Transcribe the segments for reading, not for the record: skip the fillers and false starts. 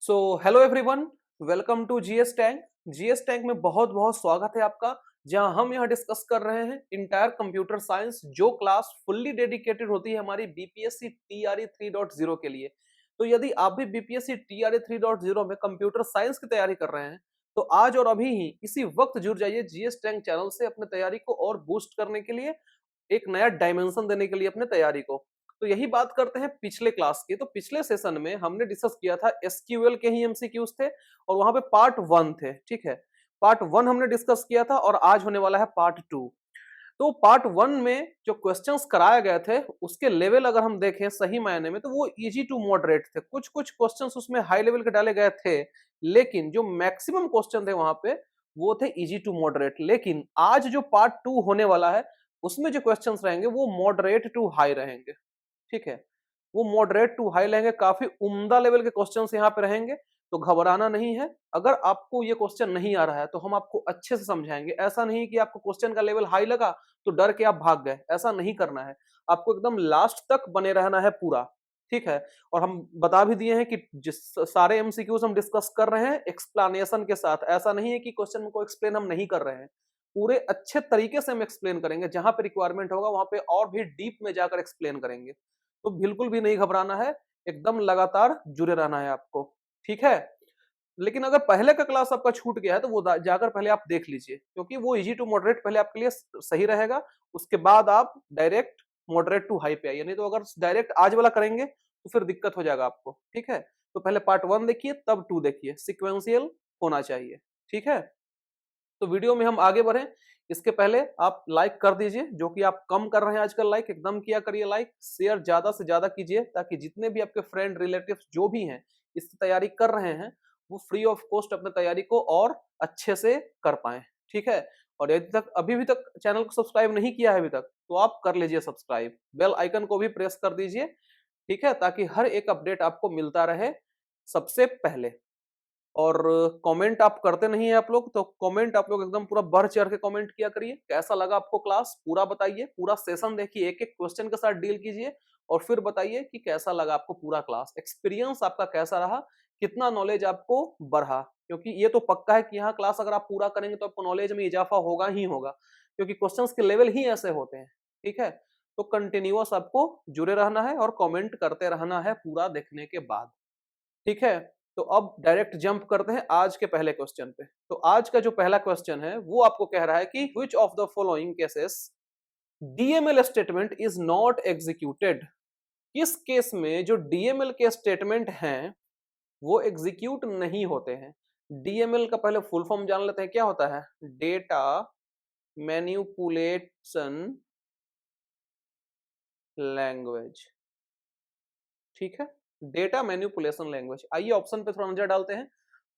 So hello everyone, welcome to GS tank. GS tank में बहुत बहुत स्वागत है आपका, जहां हम यहां डिस्कस कर रहे हैं इंटायर कंप्यूटर साइंस, जो क्लास फुल्ली डेडिकेटेड होती है हमारी बीपीएससी टीआरई 3.0 के लिए। तो यदि आप भी बीपीएससी टीआरई 3.0 में कंप्यूटर साइंस की तैयारी कर रहे हैं तो आज और अभी ही इसी वक्त जुड़ जाइए जीएस टैंक चैनल से अपने तैयारी को और बूस्ट करने के लिए, एक नया डायमेंशन देने के लिए अपने तैयारी को। तो यही बात करते हैं पिछले क्लास की। तो पिछले सेशन में हमने डिस्कस किया था एसक्यूएल के ही एमसीक्यूज थे और वहां पे पार्ट 1 थे, ठीक है। पार्ट 1 हमने डिस्कस किया था और आज होने वाला है पार्ट 2। तो पार्ट 1 में जो क्वेश्चंस कराए गए थे उसके लेवल अगर हम देखें सही मायने में तो वो इजी टू मॉडरेट थे। कुछ कुछ क्वेश्चंस उसमें हाई लेवल के डाले गए थे, लेकिन जो मैक्सिमम क्वेश्चन थे वहां पे वो थे इजी टू मॉडरेट। लेकिन आज जो पार्ट 2 होने वाला है उसमें जो क्वेश्चंस रहेंगे वो मॉडरेट टू हाई रहेंगे, ठीक है। वो मॉडरेट टू हाई रहेंगे, काफी उम्दा लेवल के क्वेश्चंस यहाँ पे रहेंगे। तो घबराना नहीं है। अगर आपको ये क्वेश्चन नहीं आ रहा है तो हम आपको अच्छे से समझाएंगे। ऐसा नहीं कि आपको क्वेश्चन का लेवल हाई लगा तो डर के आप भाग गए, ऐसा नहीं करना है। आपको एकदम लास्ट तक बने रहना है पूरा, ठीक है। और हम बता भी दिए हैं कि जिस सारे एमसीक्यूज हम डिस्कस कर रहे हैं एक्सप्लेनेशन के साथ। ऐसा नहीं है कि क्वेश्चन को एक्सप्लेन हम नहीं कर रहे हैं, पूरे अच्छे तरीके से हम एक्सप्लेन करेंगे। जहां पे रिक्वायरमेंट होगा वहां पे और भी डीप में जाकर एक्सप्लेन करेंगे। तो बिल्कुल भी नहीं घबराना है, एकदम लगातार जुड़े रहना है आपको, ठीक है। लेकिन अगर पहले का क्लास आपका छूट गया है तो वो जाकर पहले आप देख लीजिए, क्योंकि वो इजी टू मॉडरेट पहले आपके लिए सही रहेगा। उसके बाद आप डायरेक्ट मॉडरेट टू हाई पे आइए, नहीं तो अगर डायरेक्ट आज वाला करेंगे तो फिर दिक्कत हो जाएगा आपको, ठीक है। तो पहले पार्ट 1 देखिए तब 2 देखिए, सिक्वेंशियल होना चाहिए, ठीक है। तो वीडियो में हम आगे बढ़े इसके पहले आप लाइक कर दीजिए, जो कि आप कम कर रहे हैं आजकल। लाइक एकदम किया करिए, लाइक शेयर ज्यादा से ज्यादा कीजिए, ताकि जितने भी आपके फ्रेंड रिलेटिव्स जो भी हैं इसकी तैयारी कर रहे हैं वो फ्री ऑफ कॉस्ट अपने तैयारी को और अच्छे से कर पाए, ठीक है। और यदि तक अभी भी तक चैनल को सब्सक्राइब नहीं किया है अभी तक तो आप कर लीजिए सब्सक्राइब, बेल आइकन को भी प्रेस कर दीजिए, ठीक है, ताकि हर एक अपडेट आपको मिलता रहे सबसे पहले। और कमेंट आप करते नहीं है आप लोग, तो कमेंट आप लोग एकदम पूरा बढ़ चढ़ के कमेंट किया करिए। कैसा लगा आपको क्लास पूरा बताइए, पूरा सेशन देखिए, एक एक क्वेश्चन के साथ डील कीजिए और फिर बताइए कि कैसा लगा आपको पूरा क्लास, एक्सपीरियंस आपका कैसा रहा, कितना नॉलेज आपको बढ़ा। क्योंकि ये तो पक्का है कि यहाँ क्लास अगर आप पूरा करेंगे तो आपको नॉलेज में इजाफा होगा ही होगा, क्योंकि क्वेश्चंस के लेवल ही ऐसे होते हैं, ठीक है। तो कंटिन्यूअस आपको जुड़े रहना है और कमेंट करते रहना है पूरा देखने के बाद, ठीक है। तो अब डायरेक्ट जंप करते हैं आज के पहले क्वेश्चन पे। तो आज का जो पहला क्वेश्चन है वो आपको कह रहा है कि which of the following cases DML statement is not executed. किस केस में जो डीएमएल के स्टेटमेंट हैं वो एग्जीक्यूट नहीं होते हैं। डीएमएल का पहले फुल फॉर्म जान लेते हैं, क्या होता है? डेटा मैनिपुलेशन लैंग्वेज, ठीक है। Data manipulation language. आइए ऑप्शन पे थोड़ा नजर डालते हैं।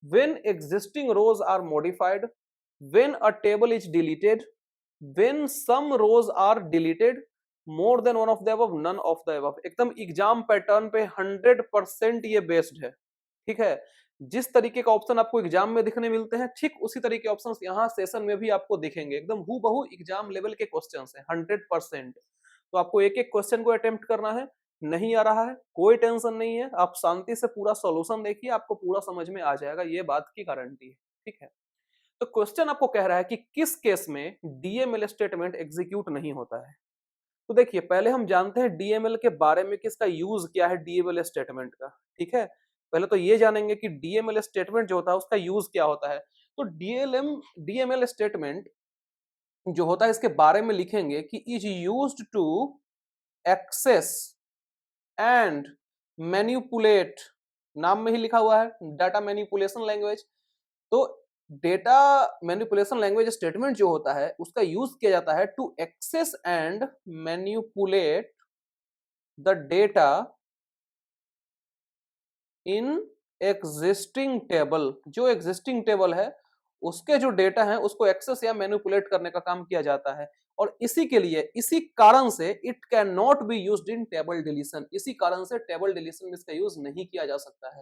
when existing rows are modified, when a table is deleted, when some rows are deleted, more than one of the above, none of the above। एकदम exam pattern पे 100% ये based है, ठीक है। जिस तरीके का ऑप्शन आपको एग्जाम में दिखने मिलते हैं ठीक उसी तरीके के ऑप्शंस यहाँ सेशन में भी आपको दिखेंगे। एकदम हूबहू एग्जाम लेवल के क्वेश्चंस हैं 100%। तो आपको एक एक क्वेश्चन को अटेम्प्ट करना है। नहीं आ रहा है कोई टेंशन नहीं है, आप शांति से पूरा सॉल्यूशन देखिए, आपको पूरा समझ में आ जाएगा, ये बात की गारंटी है, ठीक है। तो क्वेश्चन आपको कह रहा है कि किस केस में डीएमएल स्टेटमेंट एग्जीक्यूट नहीं होता है। तो देखिए पहले हम जानते हैं डीएमएल के बारे में कि इसका यूज क्या है डीएमएल स्टेटमेंट का, ठीक है। पहले तो ये जानेंगे कि डीएमएल स्टेटमेंट जो होता है उसका यूज क्या होता है। तो डीएमएल स्टेटमेंट जो होता है इसके बारे में लिखेंगे कि is used to access and manipulate, नाम में ही लिखा हुआ है डाटा मैनिपुलेशन लैंग्वेज। तो डेटा मैनिपुलेशन लैंग्वेज स्टेटमेंट जो होता है उसका यूज किया जाता है to access and manipulate the data in existing table. जो एग्जिस्टिंग टेबल है उसके जो डेटा है उसको एक्सेस या मैनिपुलेट करने का काम किया जाता है। और इसी के लिए, इसी कारण से it can not be used in table deletion, इसी कारण से टेबल डिलीशन में इसका यूज नहीं किया जा सकता है।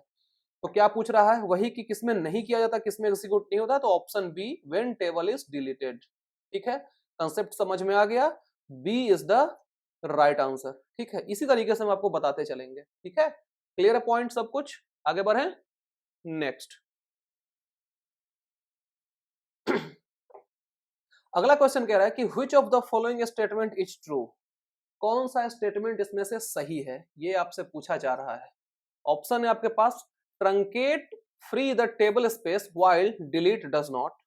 तो क्या पूछ रहा है वही कि किसमें नहीं किया जाता, किसमें एग्जीक्यूट नहीं होता। तो option B, when table is deleted, ठीक है। कंसेप्ट समझ में आ गया, B is the right answer, ठीक है। इसी तरीके से हम आपको बताते चलेंगे, ठीक है। क्लियर है पॉइंट सब कुछ, आगे बढ़े। नेक्स्ट अगला क्वेश्चन कह रहा है कि which of the following statement is true, कौन सा स्टेटमेंट इसमें से सही है, ये आपसे पूछा जा रहा है। ऑप्शन है आपके पास truncate free the table space while delete does not.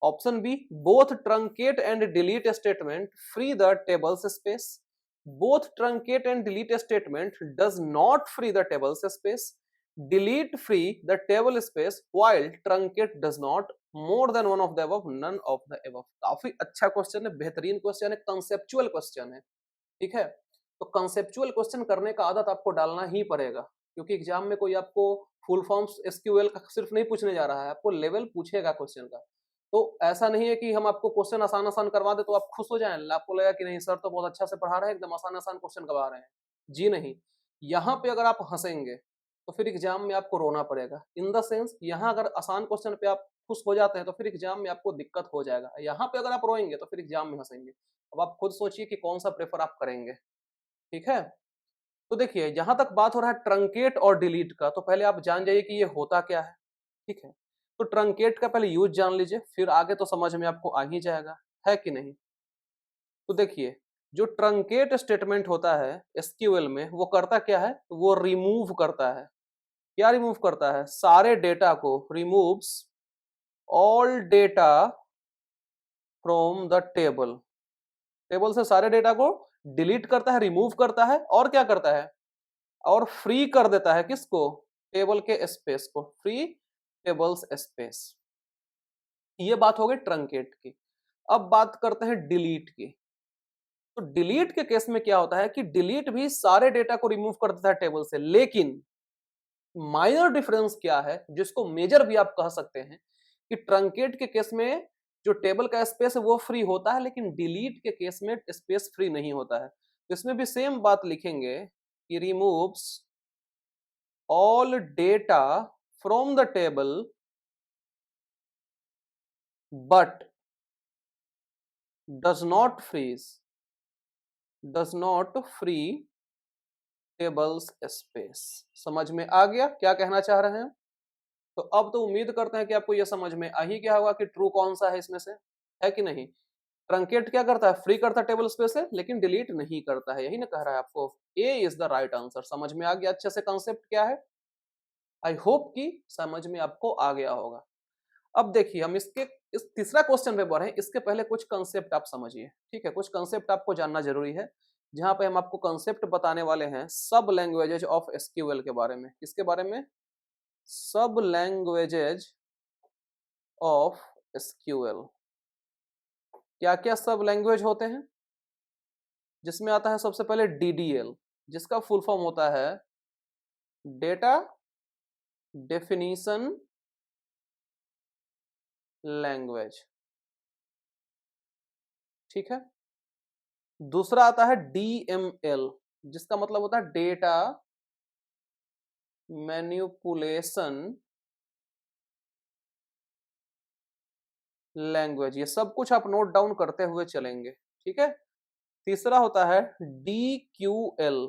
Option B both truncate and delete statement free the tables space. Both truncate and delete statement does not free the tables space. Delete free the table space while truncate does not. More than one of the above, none of the above. काफी अच्छा question है, बेहतरीन question है, conceptual question है। ठीक है, तो conceptual question करने का आदत आपको डालना ही पड़ेगा, क्योंकि एग्जाम में कोई आपको फुल फॉर्म्स एसक्यूएल का सिर्फ नहीं पूछने जा रहा है, आपको लेवल पूछेगा क्वेश्चन का। तो ऐसा नहीं है कि हम आपको क्वेश्चन आसान आसान करवा दे तो आप खुश हो जाएं, आपको लगा कि नहीं सर तो बहुत अच्छा से पढ़ा रहे हैं, एकदम आसान आसान क्वेश्चन करवा रहे हैं। जी नहीं, यहाँ पे अगर आप हंसेंगे तो फिर एग्जाम में आपको रोना पड़ेगा। इन द सेंस, यहाँ अगर आसान क्वेश्चन पे आप खुश हो जाते हैं तो फिर एग्जाम में आपको दिक्कत हो जाएगा। यहाँ पे अगर आप रोएंगे तो फिर एग्जाम में हंसेंगे। अब आप खुद सोचिए कि कौन सा प्रेफर आप करेंगे। ठीक है, तो देखिए जहां तक बात हो रहा है ट्रंकेट और डिलीट का, तो पहले आप जान जाइए कि ये होता क्या है। ठीक है, तो ट्रंकेट का पहले यूज जान लीजिए, फिर आगे तो समझ में आपको आ ही जाएगा, है कि नहीं। तो देखिए जो ट्रंकेट स्टेटमेंट होता है एसक्यूएल में, वो करता क्या है, वो रिमूव करता है। क्या रिमूव करता है, सारे डेटा को, removes all data from the table. Table से सारे डेटा को डिलीट करता है, रिमूव करता है, और क्या करता है, और फ्री कर देता है किसको, टेबल के स्पेस को, फ्री टेबल्स स्पेस। ये बात हो गई ट्रंकेट की। अब बात करते हैं डिलीट की। तो डिलीट के केस में क्या होता है कि डिलीट भी सारे डेटा को रिमूव कर देता है टेबल से, लेकिन माइनर डिफरेंस क्या है, जिसको मेजर भी आप कह सकते हैं, कि ट्रंकेट के केस में जो टेबल का स्पेस है वो फ्री होता है, लेकिन डिलीट के केस में स्पेस फ्री नहीं होता है। तो इसमें भी सेम बात लिखेंगे कि removes all data from the table but does not free tables space। समझ में आ गया क्या कहना चाह रहे हैं। तो अब तो उम्मीद करते हैं कि आपको यह समझ में आ ही गया होगा कि ट्रू कौन सा है इसमें से, है कि नहीं। ट्रंकेट क्या करता है, फ्री करता है टेबल स्पेस से, लेकिन डिलीट नहीं करता है, यही ना कह रहा है आपको। ए इज द राइट आंसर। समझ में आ गया अच्छे से कंसेप्ट क्या है। आई होप कि समझ में आपको आ गया होगा। अब देखिए हम इसके इस तीसरा क्वेश्चन पे बढ़े, इसके पहले कुछ कंसेप्ट आप समझिए। ठीक है, कुछ कंसेप्ट आपको जानना जरूरी है, जहां पे हम आपको कंसेप्ट बताने वाले हैं सब लैंग्वेजेज ऑफ एसक्यूएल के बारे में। किसके बारे में, सब लैंग्वेजेज ऑफ एसक्यूएल। क्या क्या सब लैंग्वेज होते हैं, जिसमें आता है सबसे पहले डीडीएल, जिसका फुल फॉर्म होता है डेटा डेफिनीशन लैंग्वेज। ठीक है, दूसरा आता है डीएमएल, जिसका मतलब होता है डेटा मैनिपुलेशन लैंग्वेज। ये सब कुछ आप नोट डाउन करते हुए चलेंगे। ठीक है, तीसरा होता है डीक्यूएल।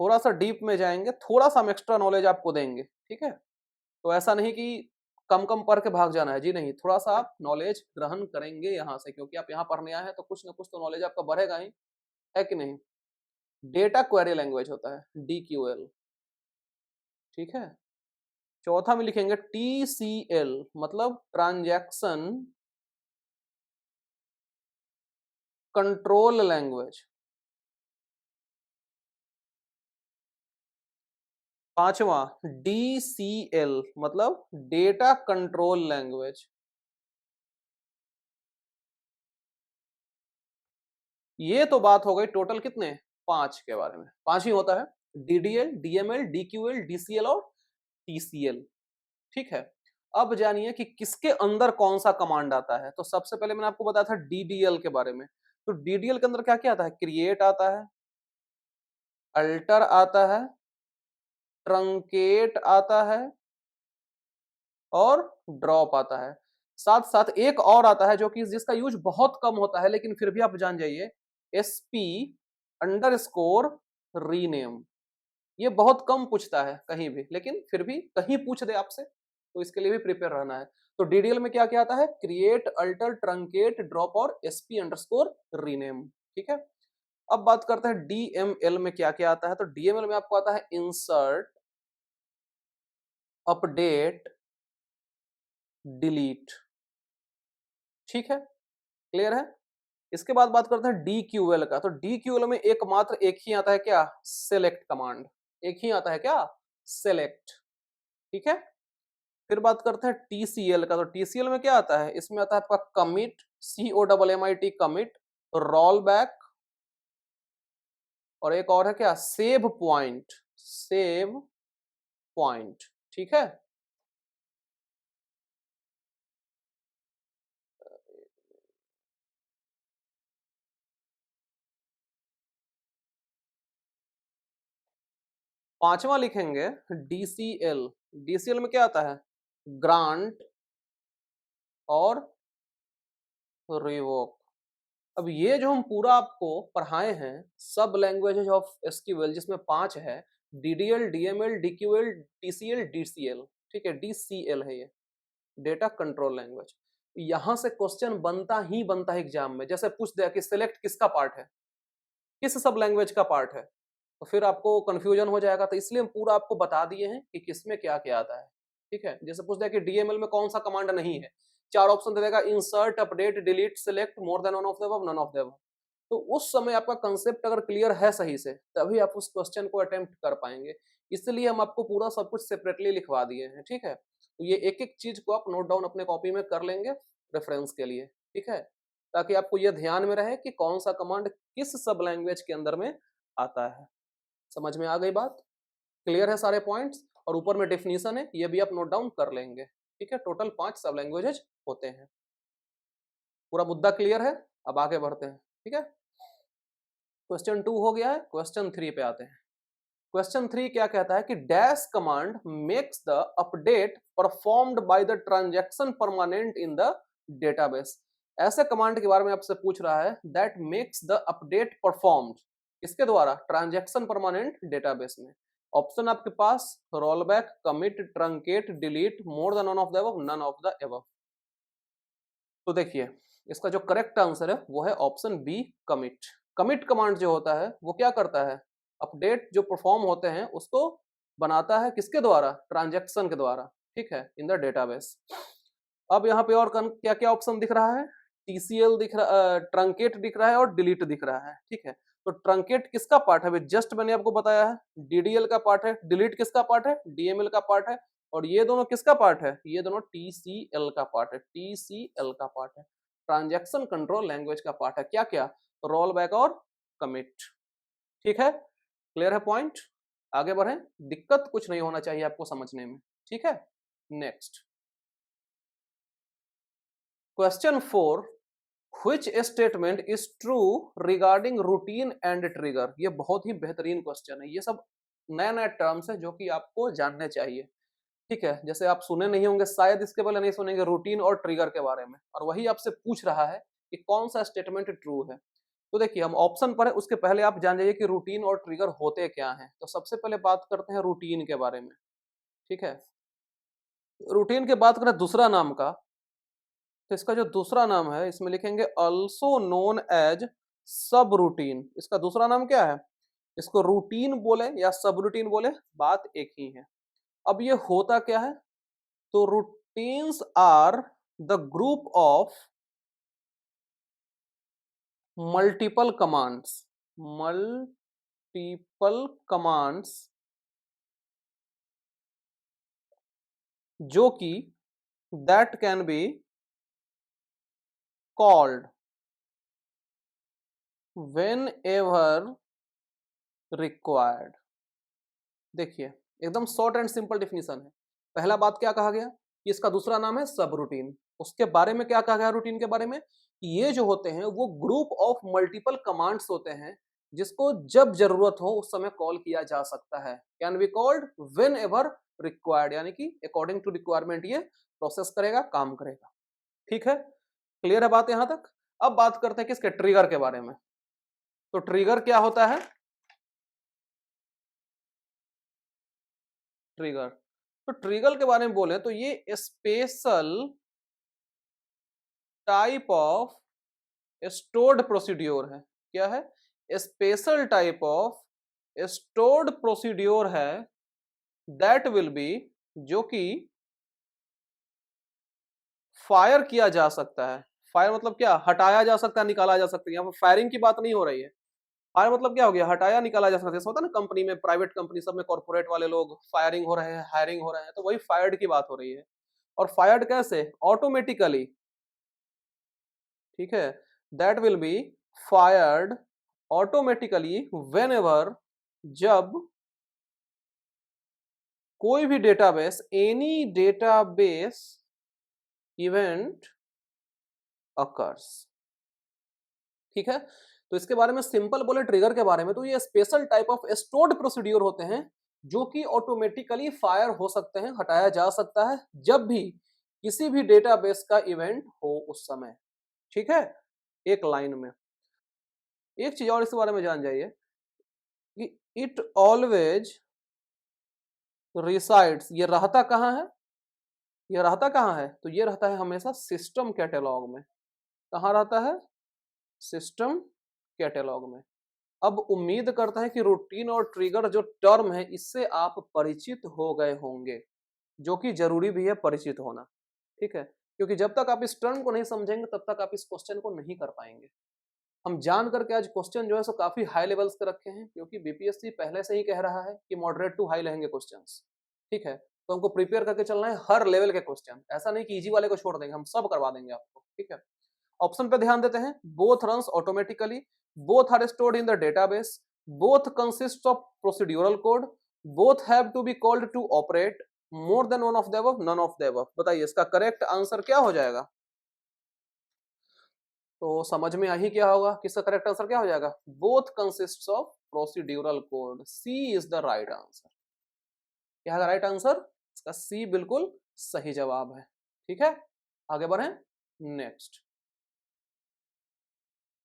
थोड़ा सा डीप में जाएंगे, थोड़ा सा हम एक्स्ट्रा नॉलेज आपको देंगे। ठीक है, तो ऐसा नहीं कि कम कम पढ़ के भाग जाना है, जी नहीं, थोड़ा सा आप नॉलेज ग्रहण करेंगे यहाँ से, क्योंकि आप यहाँ पढ़ने आए हैं तो कुछ ना कुछ तो नॉलेज आपका बढ़ेगा ही, है कि नहीं। डेटा क्वेरी लैंग्वेज होता है डीक्यूएल। ठीक है, चौथा में लिखेंगे टीसीएल, मतलब ट्रांजैक्शन कंट्रोल लैंग्वेज। पांचवा डीसीएल, मतलब डेटा कंट्रोल लैंग्वेज। ये तो बात हो गई टोटल कितने, 5 के बारे में। 5 ही होता है, डीडीएल, डीएमएल, डीक्यूएल, डीसीएल और टीसीएल। ठीक है, अब जानिए कि किसके अंदर कौन सा कमांड आता है। तो सबसे पहले मैंने आपको बताया था डीडीएल के बारे में। तो डीडीएल के अंदर क्या क्या आता है, क्रिएट आता है, अल्टर आता है, ट्रंकेट आता है और ड्रॉप आता है। साथ साथ एक और आता है जो कि जिसका यूज बहुत कम होता है, लेकिन फिर भी आप जान जाइए, एसपी अंडरस्कोर रीनेम। ये बहुत कम पूछता है कहीं भी, लेकिन फिर भी कहीं पूछ दे आपसे तो इसके लिए भी प्रिपेयर रहना है। तो डीडीएल में क्या क्या आता है? क्रिएट, अल्टर, ट्रंकेट, ड्रॉप और एसपी अंडरस्कोर रीनेम। ठीक है, अब बात करते हैं डीएमएल में क्या क्या आता है। तो डीएमएल में आपको आता है इंसर्ट, अपडेट, डिलीट। ठीक है, क्लियर है। इसके बाद बात करते हैं डीक्यूएल का। तो डीक्यूएल में एकमात्र एक ही आता है, क्या? Select command. एक ही आता है, क्या? सेलेक्ट। ठीक है, फिर बात करते हैं टीसीएल का। तो टीसीएल में क्या आता है? इसमें आता है आपका commit, COMMIT, commit, roll back, और एक और है क्या? Save point. Save point. ठीक है, पांचवा लिखेंगे डीसीएल। डीसीएल में क्या आता है? ग्रांट और रिवोक। अब ये जो हम पूरा आपको पढ़ाए हैं सब लैंग्वेजेज ऑफ एसक्यूएल, जिसमें 5 है, डीडीएल, डीएमएल, डीक्यूएल, टीसीएल, डीसीएल। ठीक है, डीसीएल है ये, डेटा कंट्रोल लैंग्वेज। यहां से क्वेश्चन बनता ही बनता है एग्जाम में। जैसे पूछ दिया कि सिलेक्ट किसका पार्ट है, किस सब लैंग्वेज का पार्ट है, तो फिर आपको कंफ्यूजन हो जाएगा। तो इसलिए हम पूरा आपको बता दिए हैं कि किसमें क्या क्या आता है। ठीक है, जैसे पूछ दिया कि डीएमएल में कौन सा कमांड नहीं है, 4 ऑप्शन दे देगा, insert, update, delete, select, more than one of the above, none of the above. तो उस समय आपका कंसेप्ट अगर क्लियर है सही से, तभी आप उस क्वेश्चन को अटेम्प्ट कर पाएंगे। इसलिए हम आपको पूरा सब कुछ सेपरेटली लिखवा दिए हैं। ठीक है, तो ये एक एक चीज को आप नोट डाउन अपने कॉपी में कर लेंगे रेफरेंस के लिए। ठीक है, ताकि आपको यह ध्यान में रहे कि कौन सा कमांड किस सब लैंग्वेज के अंदर में आता है। समझ में आ गई बात? क्लियर है सारे पॉइंट्स? और ऊपर में डेफिनेशन है, ये भी आप नोट डाउन कर लेंगे। ठीक है, टोटल 5 सब लैंग्वेजेज होते हैं। पूरा मुद्दा क्लियर है? अब आगे बढ़ते हैं। ठीक है, क्वेश्चन 2 हो गया है, क्वेश्चन 3 पे आते हैं। क्वेश्चन 3 क्या कहता है कि dash command makes the update performed by the transaction permanent in the database. ऐसे कमांड के बारे में आपसे पूछ रहा है that makes the update performed, किसके द्वारा? ट्रांजैक्शन परमानेंट डेटाबेस में। ऑप्शन आपके पास roll back, commit, truncate, delete, more than one of the above, none of the above. तो देखिए, इसका जो करेक्ट आंसर है वो है option B, commit. Commit command जो होता है वो क्या करता है? अपडेट जो परफॉर्म होते हैं उसको बनाता है, किसके द्वारा? ट्रांजैक्शन के द्वारा। ठीक है, इन द डेटाबेस। अब यहाँ पे और क्या क्या ऑप्शन दिख रहा है? टीसीएल दिख रहा, ट्रंकेट दिख रहा है और डिलीट दिख रहा है। ठीक है, तो ट्रंकेट किसका पार्ट है? जस्ट मैंने आपको बताया है, डीडीएल का पार्ट है। डिलीट किसका पार्ट है? डीएमएल का पार्ट है। और ये दोनों किसका पार्ट है? ये दोनों टीसीएल का पार्ट है। टीसीएल का पार्ट है, ट्रांजैक्शन कंट्रोल लैंग्वेज का पार्ट है। क्या क्या? रोल बैक और कमिट। ठीक है, क्लियर है पॉइंट? आगे बढ़ें, दिक्कत कुछ नहीं होना चाहिए आपको समझने में। ठीक है, next question 4, which statement is true regarding routine and trigger. ये बहुत ही बेहतरीन क्वेश्चन है। ये सब नया नया टर्म्स है जो कि आपको जानने चाहिए। ठीक है, जैसे आप सुने नहीं होंगे शायद, इसके पहले नहीं सुनेंगे रूटीन और ट्रिगर के बारे में, और वही आपसे पूछ रहा है कि कौन सा स्टेटमेंट ट्रू है। तो देखिए, हम ऑप्शन पर है, उसके पहले आप जान जाइए कि रूटीन और ट्रिगर होते क्या हैं। तो सबसे पहले बात करते हैं रूटीन के बारे में। ठीक है, रूटीन के बात करें दूसरा नाम का, तो इसका जो दूसरा नाम है इसमें लिखेंगे अल्सो नोन एज सब रूटीन। इसका दूसरा नाम क्या है? इसको रूटीन बोले या सब रूटीन बोले, बात एक ही है। अब ये होता क्या है? तो routines are the group of multiple commands. Multiple commands जो कि that can be called whenever required. देखिए, एकदम शॉर्ट एंड सिंपल डिफिनीशन है। पहला बात क्या कहा गया कि इसका दूसरा नाम है सब रूटीन। उसके बारे में क्या कहा गया रूटीन के बारे में? ये जो होते हैं वो ग्रुप ऑफ मल्टीपल कमांड्स होते हैं जिसको जब जरूरत हो उस समय कॉल किया जा सकता है। Can be called whenever required, यानी कि अकॉर्डिंग टू रिक्वायरमेंट ये प्रोसेस करेगा, काम करेगा। ठीक है, क्लियर है बात यहां तक? अब बात करते हैं किसके? ट्रिगर के बारे में। तो ट्रिगर क्या होता है? ट्रिगर। तो ट्रिगर के बारे में बोले तो ये special type of stored procedure है। क्या है? Special type of stored procedure है दैट विल बी, जो कि फायर किया जा सकता है। फायर मतलब क्या? हटाया जा सकता है, निकाला जा सकता है। यहाँ पर फायरिंग की बात नहीं हो रही है। फायर मतलब क्या हो गया? हटाया निकाला जा सकता है। जैसे होता है ना कंपनी में, प्राइवेट कंपनी सब में, कॉर्पोरेट वाले लोग फायरिंग हो रहे हैं, हायरिंग हो रहे हैं, तो वही फायर्ड की बात हो रही है। और फायर्ड कैसे? ऑटोमेटिकली। ठीक है, that will be fired automatically when ever, जब कोई भी database, any database event occurs. ठीक है, तो इसके बारे में सिंपल बोले ट्रिगर के बारे में, तो ये special type of stored procedure होते हैं जो कि ऑटोमेटिकली फायर हो सकते हैं, हटाया जा सकता है जब भी किसी भी डेटाबेस का इवेंट हो उस समय। ठीक है, एक लाइन में। एक चीज और इसके बारे में जान जाइए कि इट ऑलवेज रिसाइड्स, ये रहता कहाँ है? ये रहता कहाँ है? तो ये रहता है हमेशा सिस्टम कैटेलॉग में। कहाँ रहता है? सिस्टम कैटेलॉग में। अब उम्मीद करता है कि रूटीन और ट्रिगर जो टर्म है इससे आप परिचित हो गए होंगे, जो कि जरूरी भी है परिचित होना। ठीक है, क्योंकि जब तक आप इस टर्म को नहीं समझेंगे तब तक आप इस क्वेश्चन को नहीं कर पाएंगे। हम जान करके आज क्वेश्चन जो है सो काफी हाई लेवल्स के रखे हैं, क्योंकि बीपीएससी पहले से ही कह रहा है कि मॉडरेट टू हाई रहेंगे क्वेश्चंस। ठीक है, तो हमको प्रिपेयर करके चलना है हर लेवल के क्वेश्चन, ऐसा नहीं कि इजी वाले को छोड़ देंगे, हम सब करवा देंगे आपको। ठीक है, ऑप्शन पे ध्यान देते हैं। Both runs automatically, both are stored in the database, both consist of procedural code, both have to be called to operate, more than one of the above, none of the above. बताइए इसका correct answer क्या हो जाएगा? तो समझ में आ ही क्या होगा कि इसका करेक्ट आंसर क्या हो जाएगा? Both consist of procedural code. C is the right answer. क्या है राइट आंसर? इसका सी बिल्कुल सही जवाब है। ठीक है, आगे बढ़े नेक्स्ट।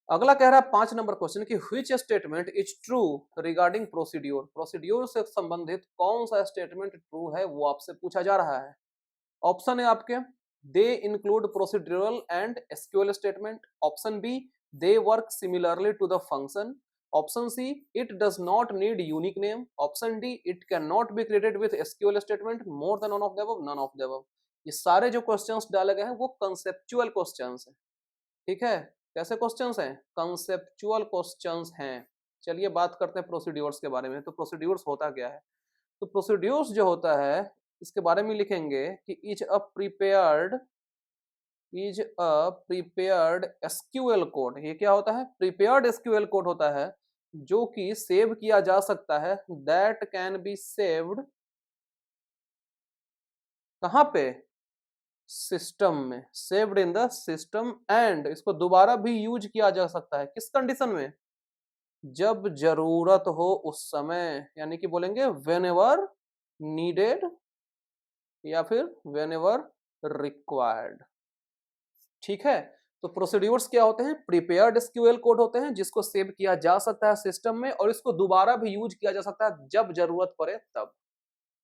अगला कह रहा है 5 नंबर क्वेश्चन कि which statement is true regarding procedure. Procedure से संबंधित कौन सा स्टेटमेंट ट्रू है वो आपसे पूछा जा रहा है। ऑप्शन है आपके, they include procedural and SQL statement. Option B, they work similarly to the function. Option C, it does not need unique name. Option D, it can not be created with SQL statement, more than one of the above, none of the above. ये सारे जो questions डाले गए हैं वो conceptual questions हैं। ठीक है, कैसे क्वेश्चंस हैं? कंसेप्चुअल क्वेश्चंस हैं। चलिए बात करते हैं प्रोसीड्यूर्स के बारे में। तो प्रोसीड्यूर्स होता क्या है? तो प्रोसीड्यूर्स जो होता है इसके बारे में लिखेंगे कि is a prepared SQL code. ये क्या होता है? प्रिपेयर्ड एसक्यूएल कोड होता है जो कि सेव किया जा सकता है, दैट कैन बी सेव्ड कहां पे? सिस्टम में, saved in the system, and इसको दोबारा भी यूज किया जा सकता है। किस कंडीशन में? जब जरूरत हो उस समय, यानी कि बोलेंगे वेन एवर नीडेड या फिर वेन एवर रिक्वायर्ड। ठीक है, तो प्रोसीड्यूर्स क्या होते हैं? प्रिपेयर्ड एसक्यूएल कोड होते हैं जिसको सेव किया जा सकता है सिस्टम में, और इसको दोबारा भी यूज किया जा सकता है जब जरूरत पड़े तब।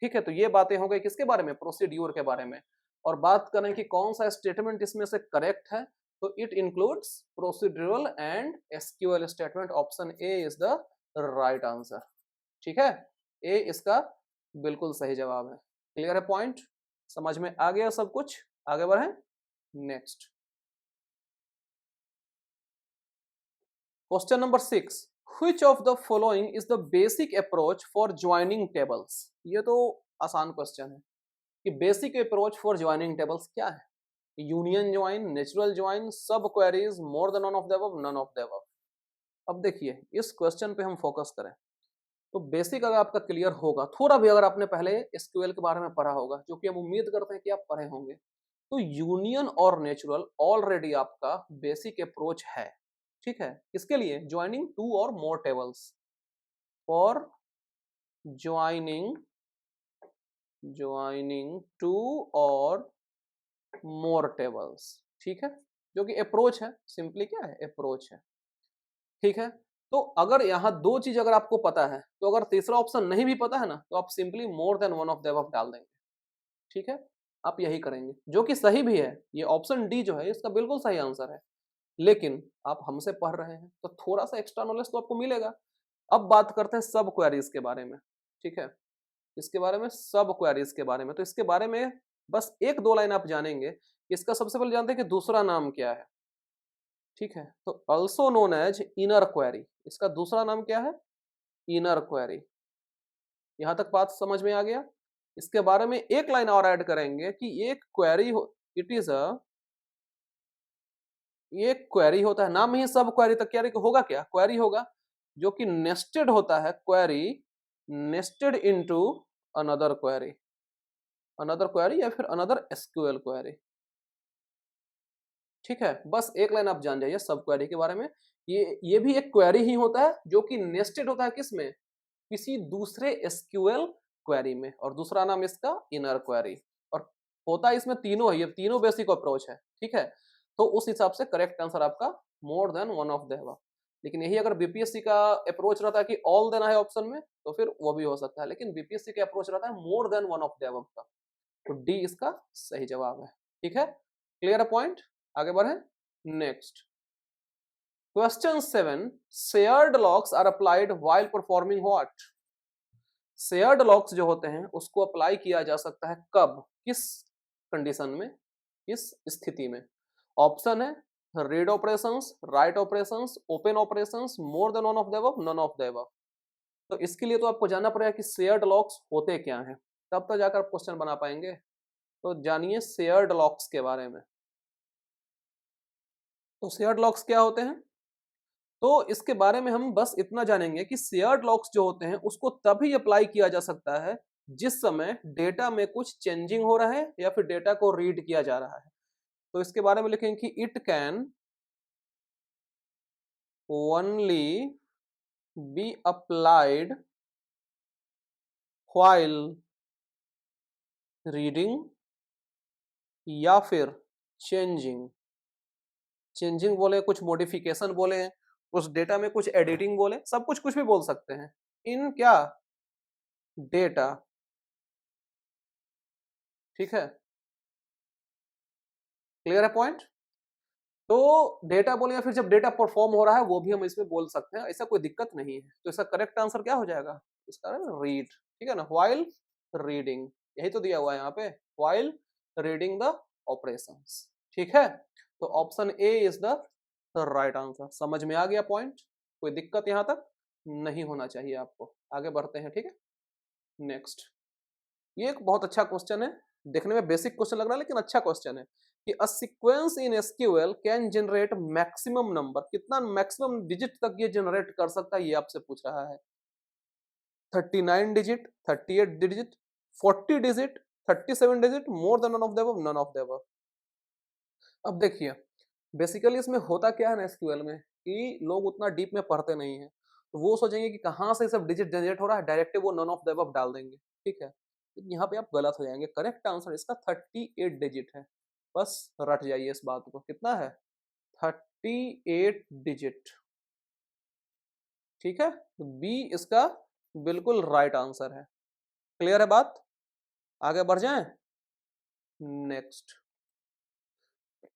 ठीक है, तो ये बातें हो गई किसके बारे में? प्रोसीड्यूर के बारे में। और बात करें कि कौन सा स्टेटमेंट इसमें से करेक्ट है, तो it includes procedural and SQL statement. Option A is the right answer. ठीक है, ए इसका बिल्कुल सही जवाब है। क्लियर है पॉइंट? समझ में आ गया सब कुछ? आगे बढ़े next. Question number 6, which of the following is the basic approach for joining tables। ये तो आसान क्वेश्चन है कि basic approach for joining tables क्या है? Union join, natural join, sub queries, more than one of the above, none of the above. अब देखिए इस क्वेश्चन पे हम फोकस करें तो बेसिक अगर आपका क्लियर होगा, थोड़ा भी अगर आपने पहले एसक्यूएल के बारे में पढ़ा होगा, जो कि हम उम्मीद करते हैं कि आप पढ़े होंगे, तो यूनियन और नेचुरल ऑलरेडी आपका बेसिक अप्रोच है। ठीक है, किसके लिए? ज्वाइनिंग टू और more tables, for joining joining two और मोर टेबल्स। ठीक है, जो कि अप्रोच है, सिंपली क्या है? अप्रोच है। ठीक है, तो अगर यहाँ दो चीज अगर आपको पता है, तो अगर तीसरा ऑप्शन नहीं भी पता है ना, तो आप simply more than one of the above डाल देंगे। ठीक है, आप यही करेंगे, जो कि सही भी है। ये ऑप्शन डी जो है इसका बिल्कुल सही आंसर है। लेकिन आप हमसे पढ़ रहे हैं तो थोड़ा सा एक्स्ट्रा नॉलेज तो आपको मिलेगा। अब बात करते हैं सब क्वेरीज के बारे में। ठीक है, इसके बारे में, सब क्वेरीज के बारे में। तो इसके बारे में बस एक दो लाइन आप जानेंगे। इसका सबसे पहले जानते हैं कि दूसरा नाम क्या है। ठीक है, तो also known as inner query, इसका दूसरा नाम क्या है? Inner query. यहां तक बात समझ में आ गया? इसके बारे में एक लाइन और ऐड करेंगे कि एक क्वेरी हो, इट इज अ, ये क्वेरी होता है, नाम ही सब क्वेरी, तक क्वेरी होगा क्या? क्वेरी होगा जो कि नेस्टेड होता है, query nested into another query, another query या फिर अनदर एसक्यूएल क्वेरी। ठीक है, बस एक लाइन आप जान जाइए सब क्वेरी के बारे में। ये भी एक क्वेरी ही होता है जो कि नेस्टेड होता है, किसमें? किसी दूसरे एसक्यूएल क्वेरी में, और दूसरा नाम इसका इनर क्वेरी। और होता है इसमें तीनों है, ये तीनों बेसिक अप्रोच है। ठीक है, तो उस हिसाब से करेक्ट आंसर आपका मोर than one of the above. लेकिन यही अगर बीपीएससी का अप्रोच रहता है कि ऑल देना है ऑप्शन में, तो फिर वो भी हो सकता है। लेकिन बीपीएससी का अप्रोच रहता है मोर than one of the above का, तो डी इसका सही जवाब है। ठीक है, क्लियर है पॉइंट? आगे बढ़े next. Question 7, shared locks are applied while performing what? Shared locks जो होते हैं उसको अप्लाई किया जा सकता है कब, किस कंडीशन में, किस स्थिति में? ऑप्शन है read operations, write operations, open operations, more than one of the above, none of the above. तो इसके लिए तो आपको जानना पड़ेगा कि शेयर्ड लॉक्स होते क्या हैं, तब तो जाकर आप क्वेश्चन बना पाएंगे। तो जानिए शेयर्ड लॉक्स के बारे में। तो शेयर्ड लॉक्स क्या होते हैं? तो इसके बारे में हम बस इतना जानेंगे कि शेयर्ड लॉक्स जो होते हैं उसको तभी अप्लाई किया जा सकता है जिस समय डेटा में कुछ चेंजिंग हो रहा है या फिर डेटा को रीड किया जा रहा है। तो इसके बारे में लिखेंगे कि it can only be applied while reading या फिर चेंजिंग। चेंजिंग बोले, कुछ मॉडिफिकेशन बोले, उस डेटा में कुछ एडिटिंग बोले, सब कुछ कुछ भी बोल सकते हैं। इन क्या? डेटा। ठीक है, क्लियर है पॉइंट? तो डेटा बोले या फिर जब डेटा परफॉर्म हो रहा है वो भी हम इसमें बोल सकते हैं, ऐसा कोई दिक्कत नहीं है। तो इसका करेक्ट आंसर क्या हो जाएगा? इसका रीड। ठीक है ना, व्हाइल रीडिंग, यही तो दिया हुआ है यहाँ पे, व्हाइल रीडिंग द ऑपरेशंस। ठीक है, तो option A is the right answer. समझ में आ गया पॉइंट? कोई दिक्कत यहाँ तक नहीं होना चाहिए आपको। आगे बढ़ते हैं। ठीक है, नेक्स्ट। ये एक बहुत अच्छा क्वेश्चन है, देखने में बेसिक क्वेश्चन लग रहा है लेकिन अच्छा क्वेश्चन है कि a sequence in SQL can generate maximum number, कितना मैक्सिमम डिजिट तक ये जनरेट कर सकता है, ये आपसे पूछ रहा है। 39 digit, 38 digit, 40 digit, 37 digit, more than one of the above, none of the above. अब देखिए, बेसिकली इसमें होता क्या है ना एसक्यूएल में, कि लोग उतना डीप में पढ़ते नहीं है, तो वो सोचेंगे कि कहाँ से सब डिजिट जनरेट हो रहा है, डायरेक्ट वो नन ऑफ द अबव डाल देंगे। ठीक है, यहाँ पे आप गलत हो जाएंगे। करेक्ट आंसर इसका 38 डिजिट है। बस रट जाइए इस बात को, कितना है? 38 डिजिट। ठीक है, तो बी इसका बिल्कुल राइट आंसर है। क्लियर है बात? आगे बढ़ जाएं next.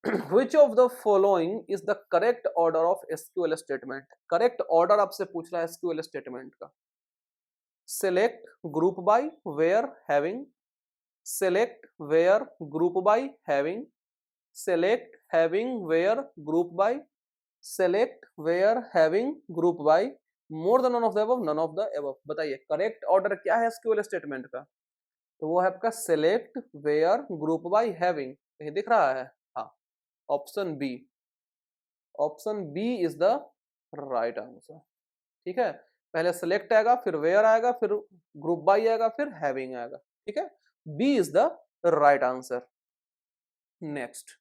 Which of the following is the correct order of SQL statement? Correct order आपसे पूछ रहा है SQL स्टेटमेंट का। Select group by where having, select where group by having, select having where group by, select where having group by, more than none of the above, none of the above। बताइए correct order क्या है SQL statement का? तो वो है आपका select where group by having, ये दिख रहा है? हाँ, option B, option B is the right answer. ठीक है, पहले सेलेक्ट आएगा, फिर वेयर आएगा, फिर ग्रुप बाई आएगा, फिर हैविंग आएगा। ठीक है, B is the right answer. Next,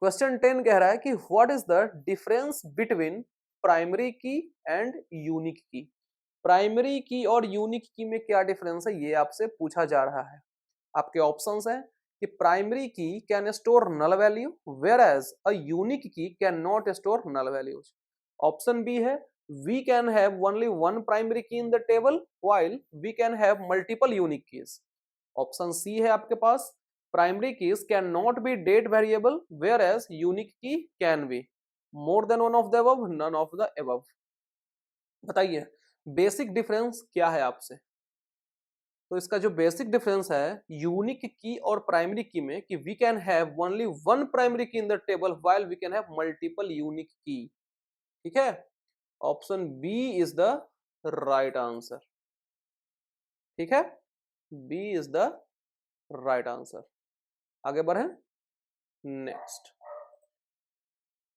question 10 कह रहा है कि what is the difference between primary key and unique key? Primary key और यूनिक की में क्या डिफरेंस है, ये आपसे पूछा जा रहा है। आपके ऑप्शंस हैं कि primary key can store null value, whereas a unique key cannot store null values. Option B है we can have only one primary key in the table while we can have multiple unique keys. Option C है आपके पास, primary keys can not be date variable whereas unique key can be, more than one of the above, none of the above. बताइए basic difference क्या है आपसे। तो इसका जो बेसिक डिफरेंस है यूनिक की और प्राइमरी की में कि we can have only one primary key in the table while we can have multiple unique key. ठीक है, option B is the right answer. ठीक है, B is the right answer. आगे बढ़े नेक्स्ट।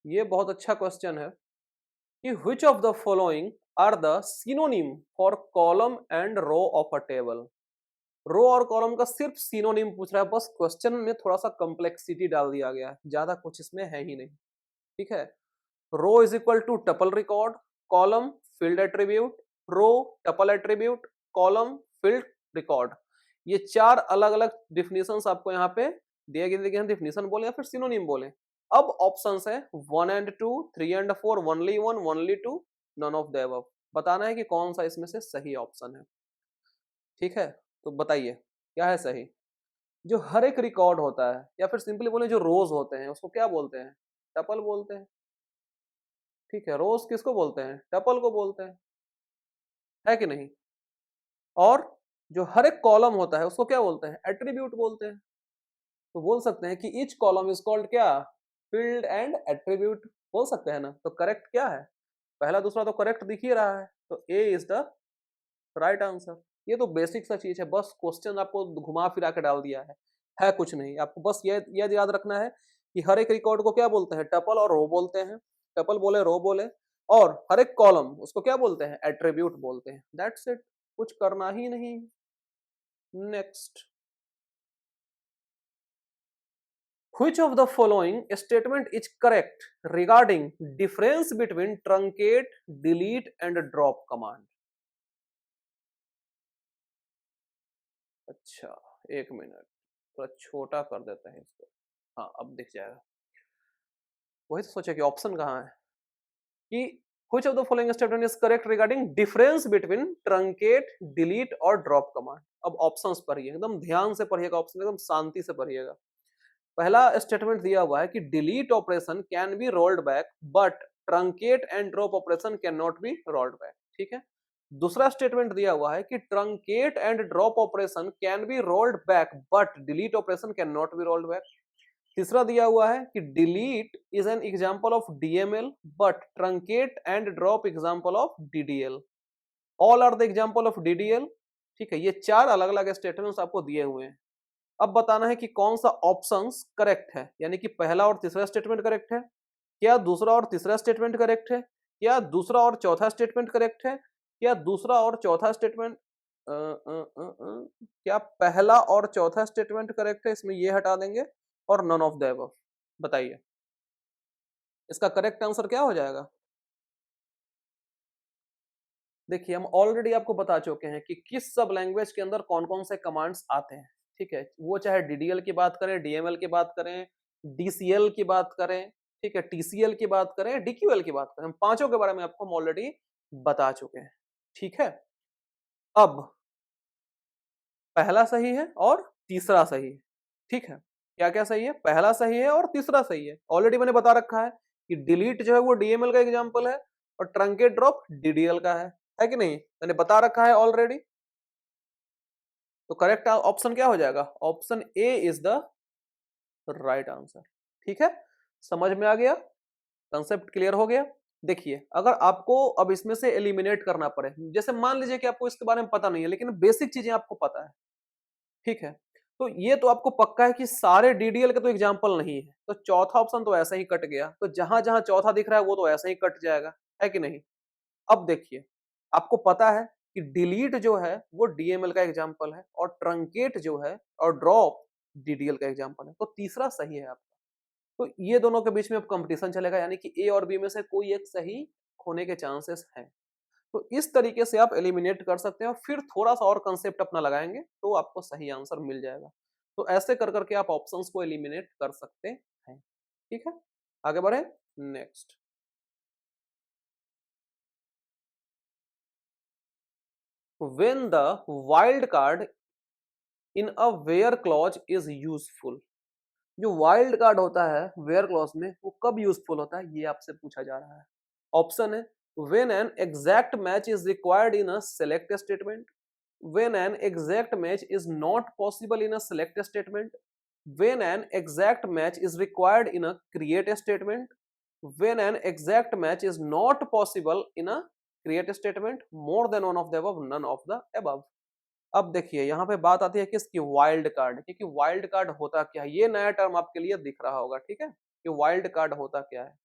ये बहुत अच्छा क्वेश्चन है कि which of the following are the synonym for column and row of a table। रो और कॉलम का सिर्फ सिनोनिम पूछ रहा है, बस क्वेश्चन में थोड़ा सा कॉम्प्लेक्सिटी डाल दिया गया है, ज्यादा कुछ इसमें है ही नहीं। ठीक है, row is equal to tuple record, column field attribute, row tuple attribute, column field record. ये चार अलग अलग डिफिनेशंस आपको यहाँ पे दिए गए, डिफिनेशन बोले या फिर सिनोनिम बोले। अब ऑप्शंस है 1 and 2, 3 and 4, only 1, only 2, none of the above. बताना है कि कौन सा इसमें से सही ऑप्शन है। ठीक है, तो बताइए क्या है सही। जो हर एक रिकॉर्ड होता है या फिर सिंपली बोले जो रोज होते हैं उसको क्या बोलते हैं, टपल बोलते हैं। ठीक है, रोज किसको बोलते हैं, टपल को बोलते हैं, है कि नहीं। और जो हर एक कॉलम होता है उसको क्या बोलते हैं, एट्रीब्यूट बोलते हैं। तो बोल सकते हैं कि ईच कॉलम इज कॉल्ड क्या, फील्ड एंड एट्रीब्यूट बोल सकते हैं ना। तो करेक्ट क्या है, पहला दूसरा तो करेक्ट दिख ही रहा है, तो ए इज द राइट आंसर। ये तो बेसिक सा चीज है, बस क्वेश्चन आपको घुमा फिरा के डाल दिया है कुछ नहीं। आपको बस ये याद रखना है कि हर एक रिकॉर्ड को क्या बोलते हैं, टपल और रो बोलते हैं। टपल बोले, रो बोले, और हर एक कॉलम उसको क्या बोलते हैं, एट्रीब्यूट बोलते हैं। दैट्स इट, कुछ करना ही नहीं। Next, which of the following statement is correct regarding difference between truncate, delete and drop command। अच्छा, एक मिनट, थोड़ा छोटा कर देते हैं इसको। हाँ, अब दिख जाएगा। वही तो सोचा कि ऑप्शन कहाँ है कि which of the following statement is correct regarding difference between truncate, delete और drop command। अब ऑप्शंस पढ़िए, एकदम ध्यान से पढ़िएगा, ऑप्शन एकदम शांति से पढ़िएगा। पहला स्टेटमेंट दिया हुआ है कि delete operation can be rolled back but truncate and drop operation can not be rolled back. ठीक है, दूसरा स्टेटमेंट दिया हुआ है कि truncate and drop operation can be rolled back but delete operation can not be rolled back. तीसरा दिया हुआ है कि delete is an example of DML but truncate and drop example of DDL, all are the example of DDL. ठीक है, ये चार अलग अलग स्टेटमेंट्स आपको दिए हुए हैं। अब बताना है कि कौन सा ऑप्शंस करेक्ट है, यानी कि पहला और तीसरा स्टेटमेंट करेक्ट है, क्या दूसरा और तीसरा स्टेटमेंट करेक्ट है, क्या दूसरा और चौथा स्टेटमेंट करेक्ट है, क्या दूसरा और चौथा स्टेटमेंट क्या पहला और चौथा स्टेटमेंट करेक्ट है, इसमें ये हटा देंगे, और नन ऑफ द अबव। बताइए इसका करेक्ट आंसर क्या हो जाएगा। देखिए हम ऑलरेडी आपको बता चुके हैं कि किस सब लैंग्वेज के अंदर कौन कौन से कमांड्स आते हैं। ठीक है, वो चाहे डीडीएल की बात करें, डीएमएल की बात करें, डीसीएल की बात करें, ठीक है, टीसीएल की बात करें, डीक्यूएल की बात करें, हम पांचों के बारे में आपको हम ऑलरेडी बता चुके हैं। ठीक है, अब पहला सही है और तीसरा सही है। ठीक है, क्या क्या सही है, पहला सही है और तीसरा सही है। ऑलरेडी मैंने बता रखा है कि डिलीट जो है वो डीएमएल का एग्जाम्पल है और ट्रंकेट ड्रॉप डीडीएल का है कि नहीं, मैंने बता रखा है ऑलरेडी। तो करेक्ट ऑप्शन क्या हो जाएगा, option A is the right answer. ठीक है, समझ में आ गया, कंसेप्ट क्लियर हो गया। देखिए अगर आपको अब इसमें से एलिमिनेट करना पड़े, जैसे मान लीजिए कि आपको इसके बारे में पता नहीं है लेकिन बेसिक चीजें आपको पता है। ठीक है, तो ये तो आपको पक्का है कि सारे डीडीएल के तो एग्जाम्पल नहीं है, तो चौथा ऑप्शन तो ऐसा ही कट गया, तो जहां जहां चौथा दिख रहा है वो तो ऐसा ही कट जाएगा, है कि नहीं। अब देखिए आपको पता है कि डिलीट जो है वो डीएमएल का एग्जाम्पल है और ट्रंकेट जो है और ड्रॉप डीडीएल का एग्जाम्पल है, तो तीसरा सही है आपका। तो ये दोनों के बीच में अब कंपटीशन चलेगा, यानी कि ए और बी में से कोई एक सही होने के चांसेस हैं। तो इस तरीके से आप एलिमिनेट कर सकते हैं, फिर थोड़ा सा और कंसेप्ट अपना लगाएंगे तो आपको सही आंसर मिल जाएगा। तो ऐसे कर करके आप ऑप्शंस को एलिमिनेट कर सकते हैं। ठीक है, आगे बढ़े next. When the wild card in a where clause is useful. जो वाइल्ड कार्ड होता है वेयर क्लॉज में वो कब यूजफुल होता है, ये आपसे पूछा जा रहा है। ऑप्शन है when an exact match is required in a select statement, when an exact match is not possible in a select statement, when an exact match is required in a create statement, when an exact match is not possible in a create statement, more than one of the above, none of the above। अब देखिए यहाँ पे बात आती है किसकी, wild card, क्योंकि wild card होता क्या है, ये नया टर्म आपके लिए दिख रहा होगा, ठीक है, कि वाइल्ड कार्ड होता क्या है।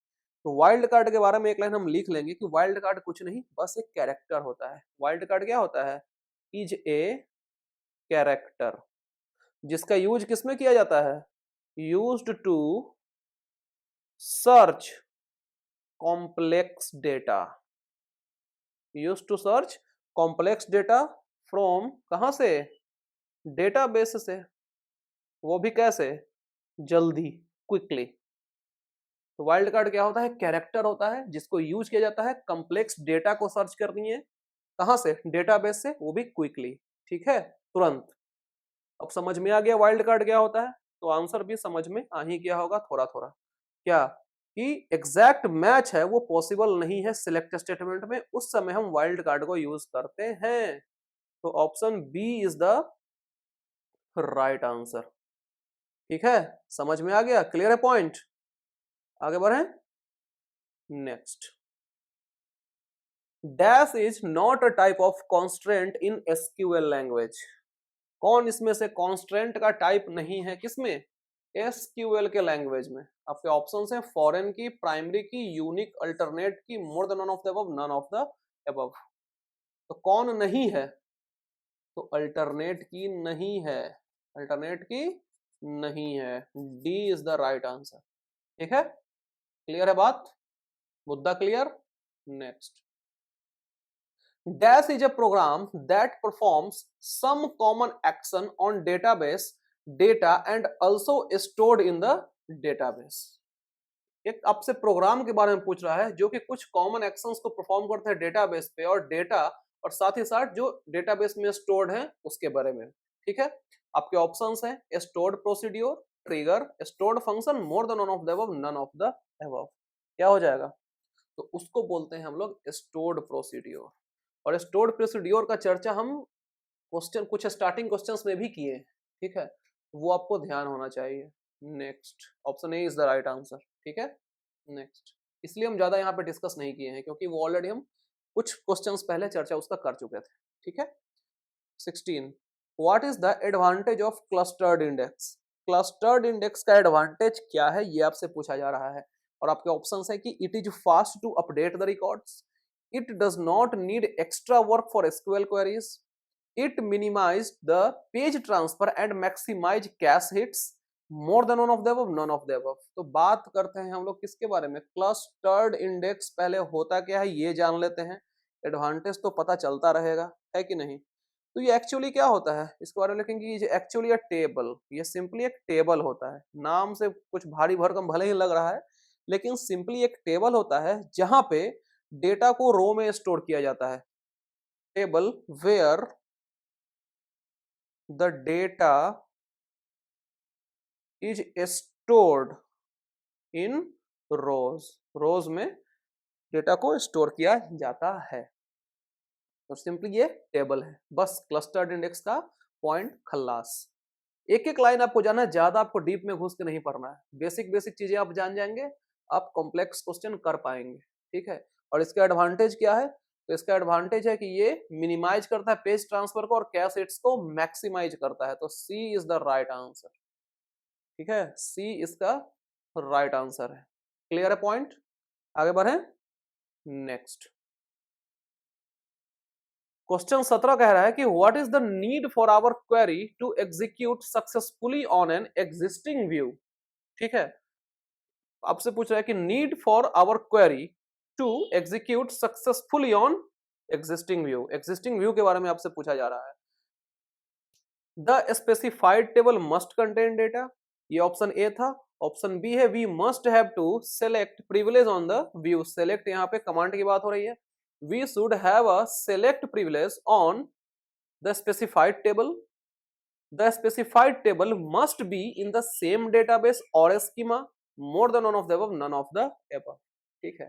तो वाइल्ड कार्ड के बारे में एक लाइन हम लिख लेंगे कि वाइल्ड कार्ड कुछ नहीं, बस एक कैरेक्टर होता है। वाइल्ड कार्ड क्या होता है, इज ए कैरेक्टर, जिसका यूज किसमें किया जाता है, used to search complex data, used to search complex data from कहां से, डेटाबेस से, वो भी कैसे, जल्दी, क्विकली। तो वाइल्ड कार्ड क्या होता है, कैरेक्टर होता है जिसको यूज किया जाता है कॉम्प्लेक्स डेटा को सर्च करनी है, कहां से, डेटाबेस से, वो भी क्विकली, ठीक है, तुरंत। अब समझ में आ गया वाइल्ड कार्ड क्या होता है, तो आंसर भी समझ में आ ही गया होगा थोड़ा थोड़ा, क्या कि एग्जैक्ट मैच है वो पॉसिबल नहीं है सिलेक्ट स्टेटमेंट में, उस समय हम वाइल्ड कार्ड को यूज करते हैं। तो option B is the right answer, ठीक है, समझ में आ गया, क्लियर है पॉइंट। आगे बढ़े, next, dash is not a type of constraint in SQL language. कौन इसमें से कॉन्स्ट्रेंट का टाइप नहीं है, किसमें, एसक्यूएल के लैंग्वेज में। आपके ऑप्शंस हैं फॉरेन की, प्राइमरी की, unique, alternate key, more than one of the above, none of the above. तो कौन नहीं है, तो अल्टरनेट की नहीं है, अल्टरनेट की नहीं है, D is the right answer, ठीक है, क्लियर है बात, मुद्दा clear. Next, dash is a program that performs some common action on database data and also stored in the database। एक आपसे प्रोग्राम के बारे में पूछ रहा है जो कि कुछ कॉमन एक्शंस को परफॉर्म करता है डेटाबेस पे, और डेटा और साथ ही साथ जो डेटाबेस में स्टोर्ड है उसके बारे में, ठीक है। आपके ऑप्शंस हैं stored procedure, trigger, stored function, more than one of the above, none of the above. क्या हो जाएगा, तो उसको बोलते हैं हम लोग स्टोर्ड प्रोसीड्यूर। और स्टोर्ड प्रोसीड्यूर का चर्चा हम क्वेश्चन कुछ स्टार्टिंग क्वेश्चंस में भी किए, ठीक है, वो आपको ध्यान होना चाहिए। Next, option A is the right answer, ठीक है। नेक्स्ट, इसलिए हम ज्यादा यहाँ पे डिस्कस नहीं किए हैं क्योंकि वो ऑलरेडी हम कुछ क्वेश्चंस पहले चर्चा उसका कर चुके थे, ठीक है। 16, what is the advantage of clustered index. Clustered index का एडवांटेज क्या है, ये आपसे पूछा जा रहा है। और आपके ऑप्शंस है कि it is fast to update the records, it does not need extra work for SQL queries, it minimized the page transfer and maximize cache hits, more than one of the above, none of the above। तो बात करते हैं हम लोग किसके बारे में, clustered index. पहले होता क्या है ये जान लेते हैं, एडवांटेज तो पता चलता रहेगा, है कि नहीं। तो ये एक्चुअली क्या होता है इसके बारे में लिखेंगे, ये एक्चुअली टेबल, ये सिंपली एक टेबल होता है। नाम से कुछ भारी भरकम भले ही लग रहा है, लेकिन सिंपली एक टेबल होता है जहां पे डेटा को रो में स्टोर किया जाता है। Table where the data is stored in rows, rows में डेटा को स्टोर किया जाता है। तो सिंपली ये टेबल है, बस क्लस्टर्ड इंडेक्स का पॉइंट खल्लास। एक एक लाइन आपको जाना है, ज्यादा आपको डीप में घुस के नहीं पढ़ना है, बेसिक बेसिक चीजें आप जान जाएंगे, आप कॉम्प्लेक्स क्वेश्चन कर पाएंगे, ठीक है। और इसका एडवांटेज क्या है, तो इसका एडवांटेज है कि ये मिनिमाइज करता है पेज ट्रांसफर को और कैश हिट्स को मैक्सिमाइज करता है। तो C is the right answer, ठीक है, सी इसका राइट आंसर है, क्लियर है पॉइंट। आगे बढ़े, नेक्स्ट, क्वेश्चन 17 कह रहा है कि what is the need for our query to execute successfully on an existing view, ठीक है। आपसे पूछ रहा है कि need for our query to execute successfully on existing view, existing view के बारे में आपसे पूछा जा रहा है। The specified table must contain data, ये ऑप्शन ए था। ऑप्शन बी है we must have to select privilege on the view, select यहाँ पे कमांड की बात हो रही है, we should have a select privilege on the specified table must be in the same database or schema, more than none of the above, none of the above। ठीक है,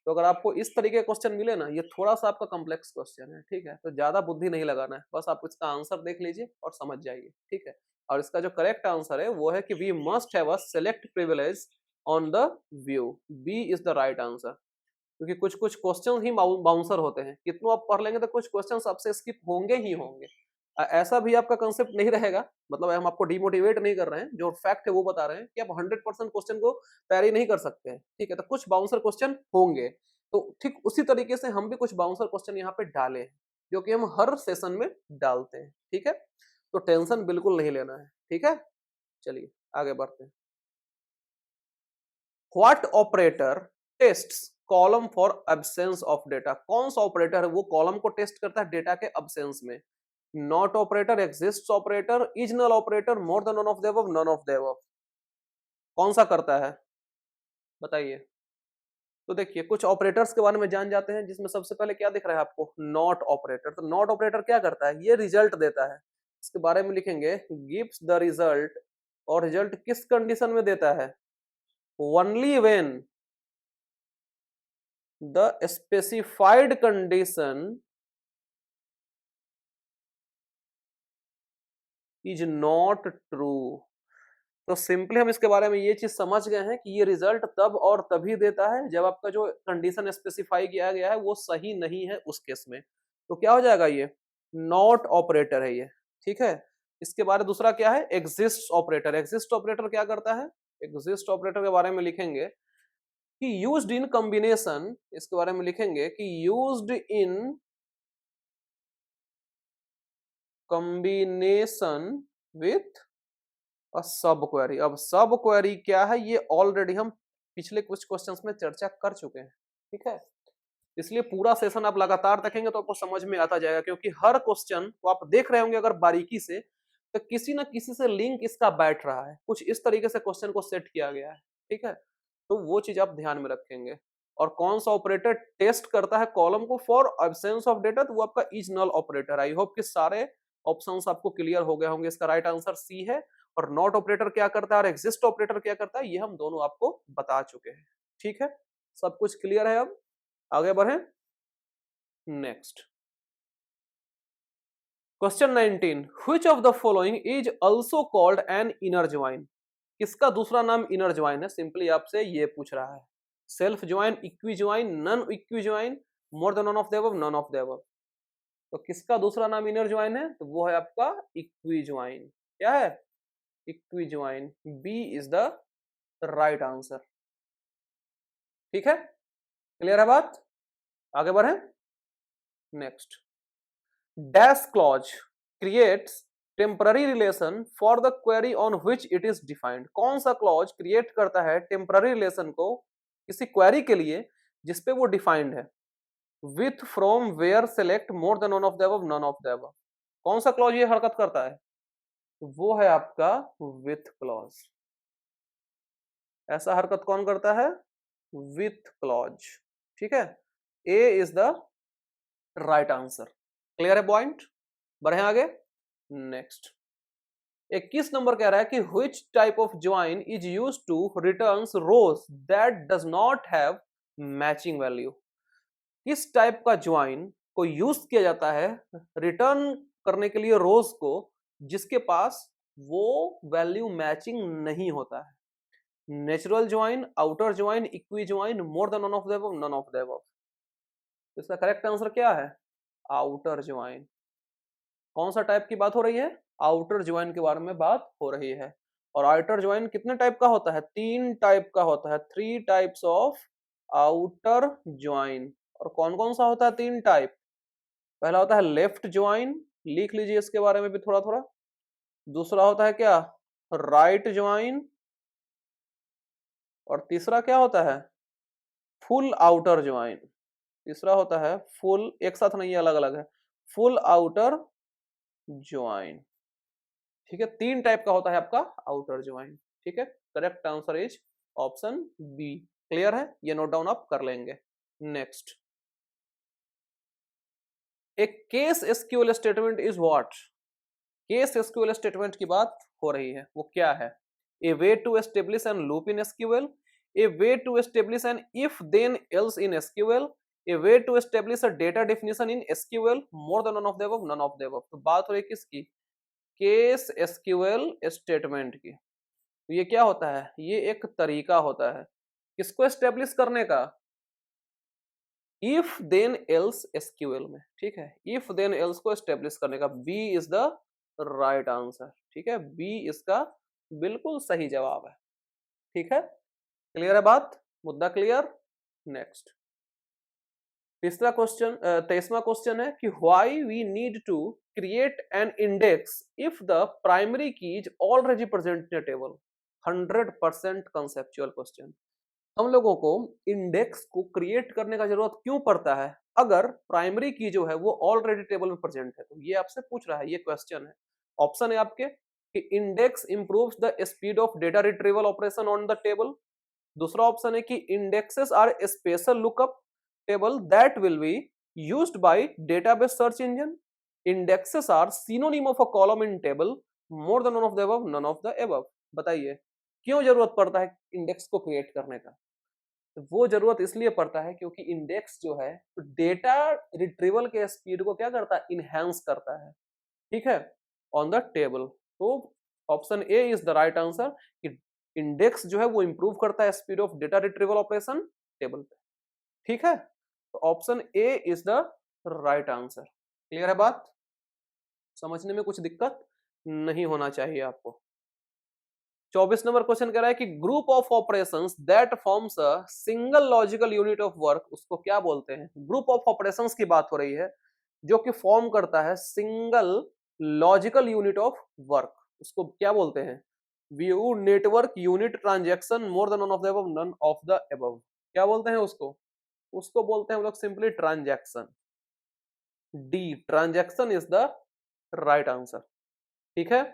तो अगर आपको इस तरीके का क्वेश्चन मिले ना, ये थोड़ा सा आपका कॉम्प्लेक्स क्वेश्चन है, ठीक है, तो ज्यादा बुद्धि नहीं लगाना है, बस आप इसका आंसर देख लीजिए और समझ जाइए, ठीक है। और इसका जो करेक्ट आंसर है वो है कि we must have a select privilege on the view, B is the right answer. क्योंकि कुछ कुछ क्वेश्चन ही बाउंसर होते हैं, कितनों आप पढ़ लेंगे तो कुछ क्वेश्चन आपसे स्किप होंगे ही होंगे। ऐसा भी आपका कंसेप्ट नहीं रहेगा, मतलब हम आपको डिमोटिवेट नहीं कर रहे हैं, जो फैक्ट है वो बता रहे हैं कि आप 100% क्वेश्चन को तैयारी नहीं कर सकते हैं, ठीक है, तो कुछ बाउंसर क्वेश्चन होंगे। तो ठीक उसी तरीके से हम भी कुछ बाउंसर क्वेश्चन यहाँ पे डाले हैं, जो कि हम हर सेशन में डालते हैं, ठीक है, तो टेंशन बिल्कुल नहीं लेना है, ठीक है। चलिए आगे बढ़ते हैं। What operator tests column for absence of data, कौन सा ऑपरेटर है वो कॉलम को टेस्ट करता है डेटा के एब्सेंस में? Not operator, exists operator, is null operator, more than none of the above, none of the above, कौन सा करता है बताइए। तो देखिए कुछ ऑपरेटर्स के बारे में जान जाते हैं, जिसमें सबसे पहले क्या दिख रहा है आपको, नॉट ऑपरेटर। तो नॉट ऑपरेटर क्या करता है, ये रिजल्ट देता है, इसके बारे में लिखेंगे गिव्स द रिजल्ट, और रिजल्ट किस कंडीशन में देता है, only when the specified condition is not true. तो सिंपली हम इसके बारे में ये चीज समझ गए हैं कि ये रिजल्ट तब और तभी देता है जब आपका जो कंडीशन स्पेसिफाई किया गया है वो सही नहीं है उस केस में। तो क्या हो जाएगा, ये नॉट ऑपरेटर है ये, ठीक है। इसके बाद दूसरा क्या है, एग्जिस्ट ऑपरेटर। एग्जिस्ट ऑपरेटर क्या करता है, एग्जिस्ट ऑपरेटर के बारे में लिखेंगे कि यूज्ड इन कॉम्बिनेशन, इसके बारे में लिखेंगे कि यूज्ड इन कॉम्बिनेशन विथ सब क्वेरी। अब सब क्वेरी क्या है, ये ऑलरेडी हम पिछले कुछ क्वेश्चंस में चर्चा कर चुके हैं, ठीक है। इसलिए पूरा सेशन आप लगातार देखेंगे तो आपको समझ में आता जाएगा, क्योंकि हर क्वेश्चन को आप देख रहे होंगे अगर बारीकी से, तो किसी ना किसी से लिंक इसका बैठ रहा है, कुछ इस तरीके से क्वेश्चन को सेट किया गया है, ठीक है। तो वो चीज आप ध्यान में रखेंगे। और कौन सा ऑपरेटर टेस्ट करता है कॉलम को फॉर एब्सेंस ऑफ डेटा, तो वो आपका is null operator. I hope कि सारे ऑप्शंस आपको क्लियर हो गए होंगे। इसका राइट आंसर सी है। और नॉट ऑपरेटर क्या करता है और एग्जिस्ट ऑपरेटर क्या करता है, ये हम दोनों आपको बता चुके हैं, ठीक है। सब कुछ क्लियर है, अब आगे बढ़े next. Question 19, which of the following is also called an inner join. किसका दूसरा नाम इनर ज्वाइन है, सिंपली आपसे ये पूछ रहा है। Self join, equi join, non equi join, more than none of the above, none of the above. तो किसका दूसरा नाम इनर ज्वाइन है, तो वो है आपका इक्वी ज्वाइन। क्या है, equi join. B is the right answer, ठीक है। क्लियर है बात, आगे बढ़े next. Dash clause creates temporary relation for the query on which it is defined. कौन सा क्लॉज क्रिएट करता है टेम्पररी रिलेशन को किसी क्वेरी के लिए जिसपे वो डिफाइंड है। With, from, where, select, more than one of the above, none of the above. कौन सा क्लॉज ये हरकत करता है, वो है आपका विथ क्लॉज। ऐसा हरकत कौन करता है, विथ क्लॉज, ठीक है। A is the right answer. Clear है पॉइंट, बढ़े आगे नेक्स्ट। 21 नंबर कह रहा है कि which type of join is used to returns rows that does not have matching value. किस टाइप का ज्वाइन को यूज किया जाता है रिटर्न करने के लिए रोज को जिसके पास वो वैल्यू मैचिंग नहीं होता है। Natural join, outer join, equi join, more than none of the above, none of the above. इसका करेक्ट आंसर क्या है, आउटर ज्वाइन। कौन सा टाइप की बात हो रही है, आउटर ज्वाइन के बारे में बात हो रही है। और आउटर ज्वाइन कितने टाइप का होता है, 3 टाइप का होता है, 3 टाइप्स ऑफ आउटर ज्वाइन। और कौन कौन सा होता है 3 टाइप, पहला होता है लेफ्ट ज्वाइन, लिख लीजिए इसके बारे में भी थोड़ा थोड़ा। दूसरा होता है क्या, राइट ज्वाइन। और तीसरा क्या होता है, फुल आउटर ज्वाइन। तीसरा होता है फुल, एक साथ नहीं, अलग अलग है, फुल आउटर ज्वाइन, ठीक है। 3 टाइप का होता है आपका आउटर ज्वाइन, ठीक है। Correct answer is option B. Clear है, ये नोट डाउन आप कर लेंगे next. A case SQL statement is what? Case SQL statement की बात हो रही है, वो क्या है? A way to establish an loop in SQL, a way to establish an if then else in SQL, a way to establish a data definition in SQL, more than none of the above, none of the above. तो बात हो रही है किसकी? Case SQL statement की। तो ये क्या होता है? ये एक तरीका होता है किसको एस्टेब्लिश करने का? इफ देन एल्स एसक्यूएल में, ठीक है, इफ देन एल्स को एस्टेब्लिश करने का। B is the right answer, ठीक है, बी इसका बिल्कुल सही जवाब है, ठीक है। क्लियर है बात? मुद्दा क्लियर? नेक्स्ट तीसरा क्वेश्चन, 23वां क्वेश्चन है कि why we need to create an index if the primary key is already present in a table. 100% conceptual question. हम लोगों को इंडेक्स को क्रिएट करने का जरूरत क्यों पड़ता है अगर प्राइमरी की जो है वो ऑलरेडी टेबल में प्रेजेंट है? तो ये आपसे पूछ रहा है, ये क्वेश्चन है। ऑप्शन है आपके कि index improves the speed of data retrieval operation on the table. दूसरा ऑप्शन है कि indexes are special lookup table that will be used by database search engine. Indexes are synonym of a column in table, more than none of the above, none of the above. बताइए क्यों जरूरत पड़ता है index को create करने का? तो वो जरूरत इसलिए पड़ता है क्योंकि इंडेक्स जो है तो डेटा रिट्रीवल के स्पीड को क्या करता है? इनहेंस करता है, ठीक है, ऑन द टेबल। तो option A is the right answer कि इंडेक्स जो है वो इंप्रूव करता है speed of data retrieval operation table पे, ठीक है। तो option A is the right answer. Clear है बात? समझने में कुछ दिक्कत नहीं होना चाहिए आपको। 24 नंबर क्वेश्चन कह रहा है कि group of operations that forms a single logical unit of work, उसको क्या बोलते हैं? ग्रुप ऑफ ऑपरेशंस की बात हो रही है जो कि फॉर्म करता है single logical unit of work, उसको क्या बोलते हैं? View, network, unit, transaction, more than none of the above, none of the above. क्या बोलते हैं उसको? उसको बोलते हैं हम लोग simply transaction. D, transaction is the right answer, ठीक है।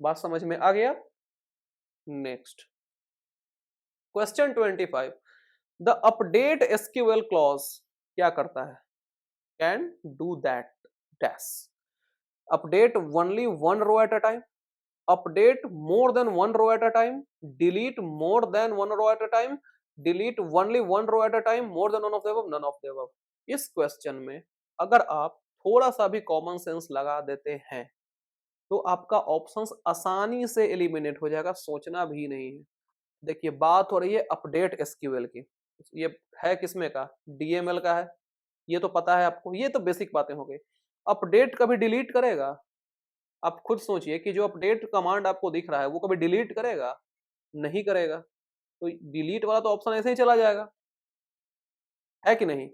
बात समझ में आ गया? Next question 25, the update SQL clause क्या करता है? Can do that dash update only one row at a time, update more than one row at a time, delete more than one row at a time, delete only one row at a time, more than none of the above, none of the above. इस question में अगर आप थोड़ा सा भी common sense लगा देते हैं तो आपका ऑप्शंस आसानी से एलिमिनेट हो जाएगा, सोचना भी नहीं है। देखिए बात हो रही है अपडेट एसक्यूएल की, ये है किसमें का? डीएमएल का है, ये तो पता है आपको, ये तो बेसिक बातें हो गई। अपडेट कभी डिलीट करेगा? आप खुद सोचिए कि जो अपडेट कमांड आपको दिख रहा है वो कभी डिलीट करेगा? नहीं करेगा। तो डिलीट वाला तो ऑप्शन ऐसे ही चला जाएगा, है कि नहीं?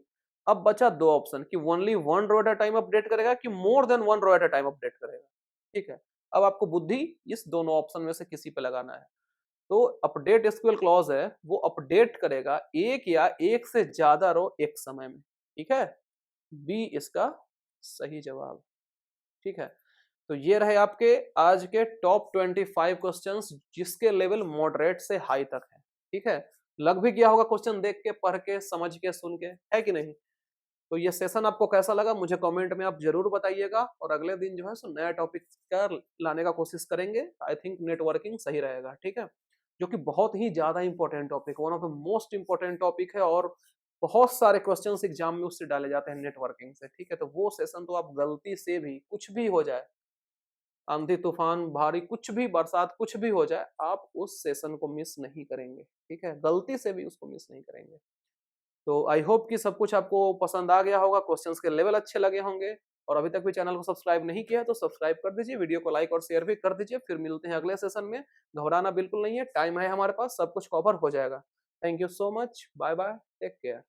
अब बचा दो ऑप्शन कि only one row at a time update करेगा कि more than one row at a time update करेगा, ठीक है। अब आपको बुद्धि इस दोनों ऑप्शन में से किसी पे लगाना है। तो अपडेट एसक्यूएल क्लॉज है वो अपडेट करेगा एक या एक से ज्यादा रो एक समय में, ठीक है। बी इसका सही जवाब, ठीक है। तो ये रहे आपके आज के टॉप 25 क्वेश्चंस जिसके लेवल मॉडरेट से हाई तक है, ठीक है। लग भी गया होगा क्वेश्चन देख के, पढ़ के, समझ के, सुन के, है कि नहीं? तो ये सेशन आपको कैसा लगा मुझे कमेंट में आप जरूर बताइएगा, और अगले दिन जो है सो नया टॉपिक का लाने का कोशिश करेंगे। आई थिंक नेटवर्किंग सही रहेगा, ठीक है, जो कि बहुत ही ज्यादा important topic, one of the most important topic है, और बहुत सारे क्वेश्चंस एग्जाम में उससे डाले जाते हैं नेटवर्किंग से, ठीक है। तो वो सेशन तो आप गलती से भी, कुछ भी हो जाए, आंधी तूफान, भारी कुछ भी, बरसात कुछ भी हो जाए, आप उस सेशन को मिस नहीं करेंगे, ठीक है, गलती से भी उसको मिस नहीं करेंगे। तो आई होप कि सब कुछ आपको पसंद आ गया होगा, क्वेश्चंस के लेवल अच्छे लगे होंगे, और अभी तक भी चैनल को सब्सक्राइब नहीं किया है तो सब्सक्राइब कर दीजिए, वीडियो को लाइक और शेयर भी कर दीजिए। फिर मिलते हैं अगले सेशन में, घबराना बिल्कुल नहीं है, टाइम है हमारे पास, सब कुछ कवर हो जाएगा। Thank you so much, bye bye, take care.